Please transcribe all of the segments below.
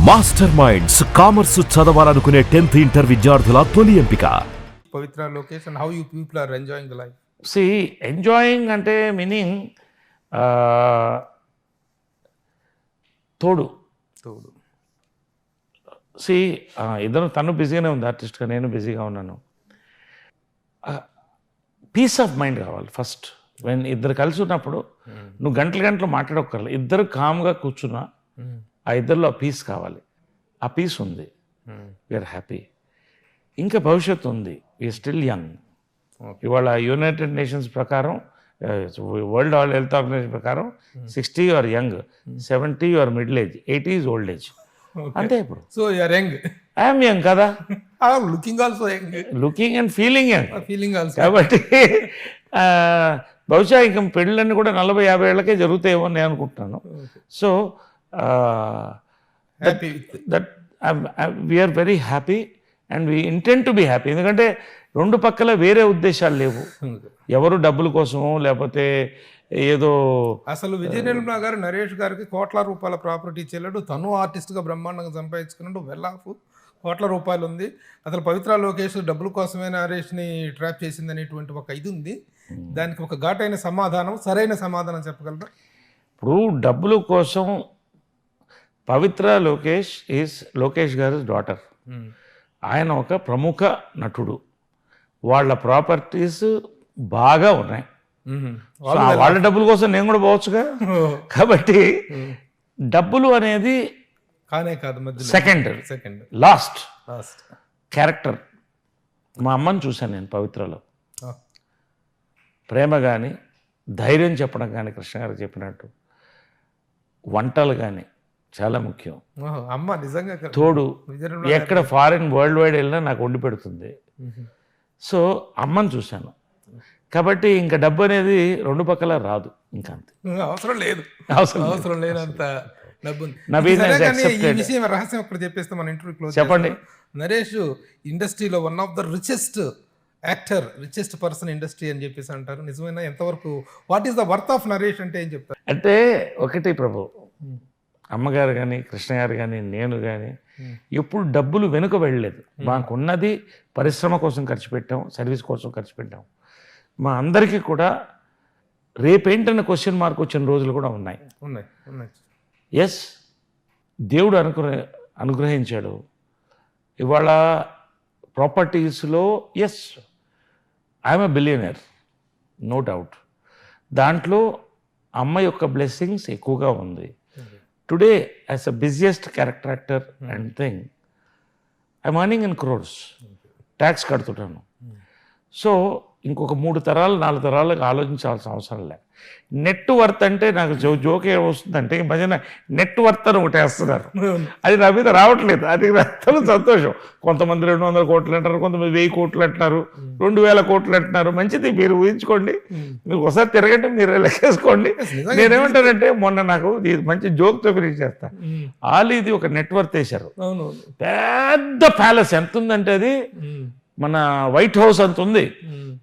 Master minds commerce చదవాలనుకునే 10th inter విద్యార్థుల తొలి ఎంపిక. Pavitra location, how you people are enjoying the life? See, enjoying అంటే meaning తోడు. సి ఇద్దరు తను బిజీగానే ఉంది ఆర్టిస్ట్గా, నేను బిజీగా ఉన్నాను. పీస్ ఆఫ్ మైండ్ కావాలి ఫస్ట్. వెన్ ఇద్దరు కలిసి ఉన్నప్పుడు నువ్వు గంటలు మాట్లాడక్కర్లేదు, ఇద్దరు కామ్గా కూర్చున్నా ఆ ఇద్దరిలో ఆ పీస్ కావాలి. ఆ పీస్ ఉంది, వీఆర్ హ్యాపీ. ఇంకా భవిష్యత్తు ఉంది, వీఆర్ స్టిల్ యంగ్. ఇవాళ యునైటెడ్ నేషన్స్ ప్రకారం, వరల్డ్ హెల్త్ ఆర్గనైజేషన్ ప్రకారం 60 your young, 70 your middle age, 80 is old age. అంతే. ఇప్పుడు So you are young. I'm young కదా, Looking also young. Looking and feeling young. Feeling also. కాబట్టి బహుశా ఇంక పెళ్ళన్నీ కూడా 40-50 ఏళ్ళకే జరుగుతాయేమో నేను అనుకుంటున్నాను. So Happy with that we are very happy and we intent to be happy. ఎందుకంటే రెండు పక్కల వేరే ఉద్దేశాలు లేవు. ఎవరు డబ్బుల కోసమో లేకపోతే ఏదో. అసలు విజయ నిర్మల గారు నరేష్ గారికి కోట్ల రూపాయల ప్రాపర్టీ చెల్లడు, తను ఆర్టిస్ట్గా బ్రహ్మాండంగా సంపాదించుకున్నాడు, వెల్ ఆఫ్ కోట్ల రూపాయలు ఉంది. అసలు పవిత్ర లోకేష్ డబ్బుల కోసమే నరేష్ని ట్రాప్ చేసింది అనేటువంటి ఒక ఇది ఉంది. దానికి ఒక ఘాటైన సమాధానం, సరైన సమాధానం చెప్పగలరా? ఇప్పుడు డబ్బుల కోసం పవిత్ర లోకేష్ గారి డాటర్. ఆయన ఒక ప్రముఖ నటుడు, వాళ్ళ ప్రాపర్టీస్ బాగా ఉన్నాయి. సో వాళ్ళ డబ్బుల కోసం నేను కూడా పోవచ్చుగా. కాబట్టి డబ్బులు అనేది కానే కాదు, మధ్య సెకండ్ లాస్ట్ క్యారెక్టర్. మా అమ్మని చూశాను నేను పవిత్రలో. ప్రేమ కానీ, ధైర్యం చెప్పడం కానీ, కృష్ణ గారు చెప్పినట్టు వంటలు కానీ చాలా ముఖ్యం. అమ్మ నిజంగా తోడు. ఎక్కడ ఫారిన్ వరల్డ్ వైడ్ వెళ్ళినా నాకు వండి పెడుతుంది. సో అమ్మని చూశాను. కాబట్టి ఇంకా డబ్బు అనేది రెండు పక్కల రాదు, ఇంకా అంతే. అవసరం లేనంత డబ్బు. ఈ విషయం రహస్యం అక్కడ చెప్పేస్తే మన ఇంటర్వ్యూ క్లోజ్. చెప్పండి. నరేష్ ఇండస్ట్రీలో one of the richest actor, richest person industry అని చెప్పేసి అంటారు. నిజమైనా? ఎంతవరకు, what is the worth of Naresh అంటే ఏం చెప్తారు? అంటే ఒకటి ప్రభు, అమ్మగారు కానీ, కృష్ణ గారు కానీ, నేను కానీ ఎప్పుడు డబ్బులు వెనుక వెళ్ళలేదు. మాకున్నది పరిశ్రమ కోసం ఖర్చు పెట్టాం, సర్వీస్ కోసం ఖర్చు పెట్టాం. మా అందరికీ కూడా రేపేంటన్న క్వశ్చన్ మార్క్ వచ్చిన రోజులు కూడా ఉన్నాయి. ఎస్, దేవుడు అనుగ్రహించాడు. ఇవాళ ప్రాపర్టీస్లో yes I'm a billionaire, no doubt. దాంట్లో అమ్మ యొక్క బ్లెస్సింగ్స్ ఎక్కువగా ఉంది. Today as a busiest character actor and thing I'm earning in crores. Tax కడుతుంటాను. సో ఇంకొక 3 తరాలు 4 తరాలకు ఆలోచించాల్సిన అవసరం లేదు. నెట్ వర్త్ అంటే నాకు జోక్ ఏం వస్తుందంటే, ఈ మధ్యన నెట్ వర్త్ అని ఒకటి వేస్తున్నారు. అది నా మీద రావట్లేదు. అది అసలు సంతోషం. కొంతమంది 200 కోట్లు అంటారు, కొంతమంది 1000 కోట్లు అంటున్నారు, 2000 కోట్లు అంటున్నారు. మంచిది, మీరు ఊహించుకోండి, మీరు ఒకసారి తిరగండి, మీరు లెక్కేసుకోండి. నేనేమంటానంటే, మొన్న నాకు మంచి జోక్తో ఫినిష్ చేస్తా. ఇది ఒక నెట్ వర్త్ వేశారు. పెద్ద ప్యాలెస్ ఎంత ఉందంటే, అది మన వైట్ హౌస్ అంత ఉంది.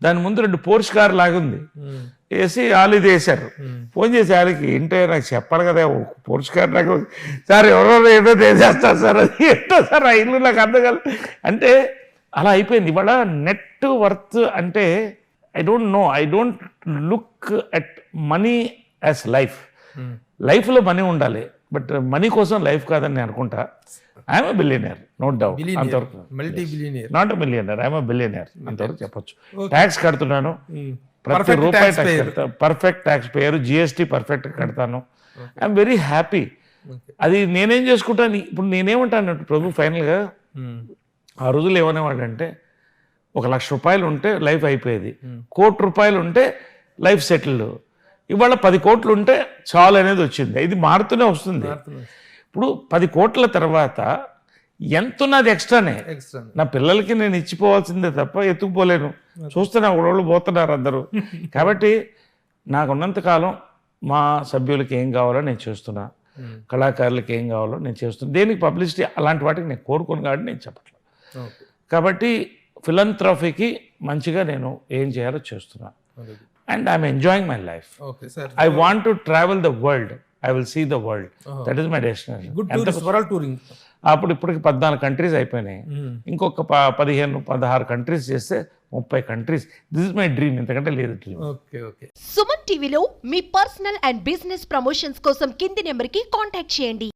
దాని ముందు 2 పోర్ష్ కార్ లాగుంది. వేసి ఇది వేశారు. ఫోన్ చేసి వాళ్ళకి, ఏంటో నాకు చెప్పాలి కదా, పోర్ష్ కార్ నాకు సార్ ఎవరో ఏదో చేస్తారు సార్, అది ఏంటో సార్ ఆ ఇల్లు నాకు అర్థం కాదు అంటే అలా అయిపోయింది. ఇవాళ నెట్ వర్త్ అంటే I don't look at money as life. లైఫ్లో మనీ ఉండాలి, బట్ మనీ కోసం లైఫ్ కాదని నేను అనుకుంటా. I'm a billionaire, no doubt. అంతవరకు not a millionaire, I'm a billionaire, అంతవరకు చెప్పొచ్చు. ట్యాక్స్ కడుతున్నాను, ప్రతి రూపాయి ట్యాక్స్ కడతా, perfect tax payer, GST perfect కడతాను. I'm very happy. అది నేనేం చేసుకుంటాను. ఇప్పుడు నేనేమంటాను ప్రభు, ఫైనల్గా ఆ రోజులు ఏమనేవాడంటే, 1,00,000 రూపాయలు ఉంటే లైఫ్ అయిపోయేది, 1 కోటి రూపాయలు ఉంటే లైఫ్ సెటిల్డ్. ఇవాళ 10 కోట్లు ఉంటే చాలు అనేది వచ్చింది. ఇది మారుతూనే వస్తుంది. ఇప్పుడు 10 కోట్ల తర్వాత ఎంత ఉన్నది ఎక్స్ట్రానే. నా పిల్లలకి నేను ఇచ్చిపోవాల్సిందే తప్ప ఎత్తుకుపోలేను. చూస్తున్నా ఒకళ్ళు పోతున్నారు అందరూ. కాబట్టి నాకున్నంతకాలం మా సభ్యులకి ఏం కావాలో నేను చేస్తున్నా, కళాకారులకి ఏం కావాలో నేను చేస్తున్నా. దేనికి పబ్లిసిటీ అలాంటి వాటికి నేను కోరుకోను కాబట్టి నేను చెప్పట్లేదు. కాబట్టి ఫిలంథ్రఫీకి మంచిగా నేను ఏం చేయాలో చేస్తున్నా. And I'm enjoying my life. I want to travel the world. I will see the world. That is my destination. Good tourist, world touring. అప్పుడు ఇప్పటికి 14 కంట్రీస్ అయిపోయినాయి. ఇంకొక 15-16 కంట్రీస్ చేస్తే 30 countries. This is my dream. ఇంతకంటే లేదు dream. Okay. Suman టీవీలో మీ personal and business promotions కోసం కింది నెంబర్కి కాంటాక్ట్ చేయండి.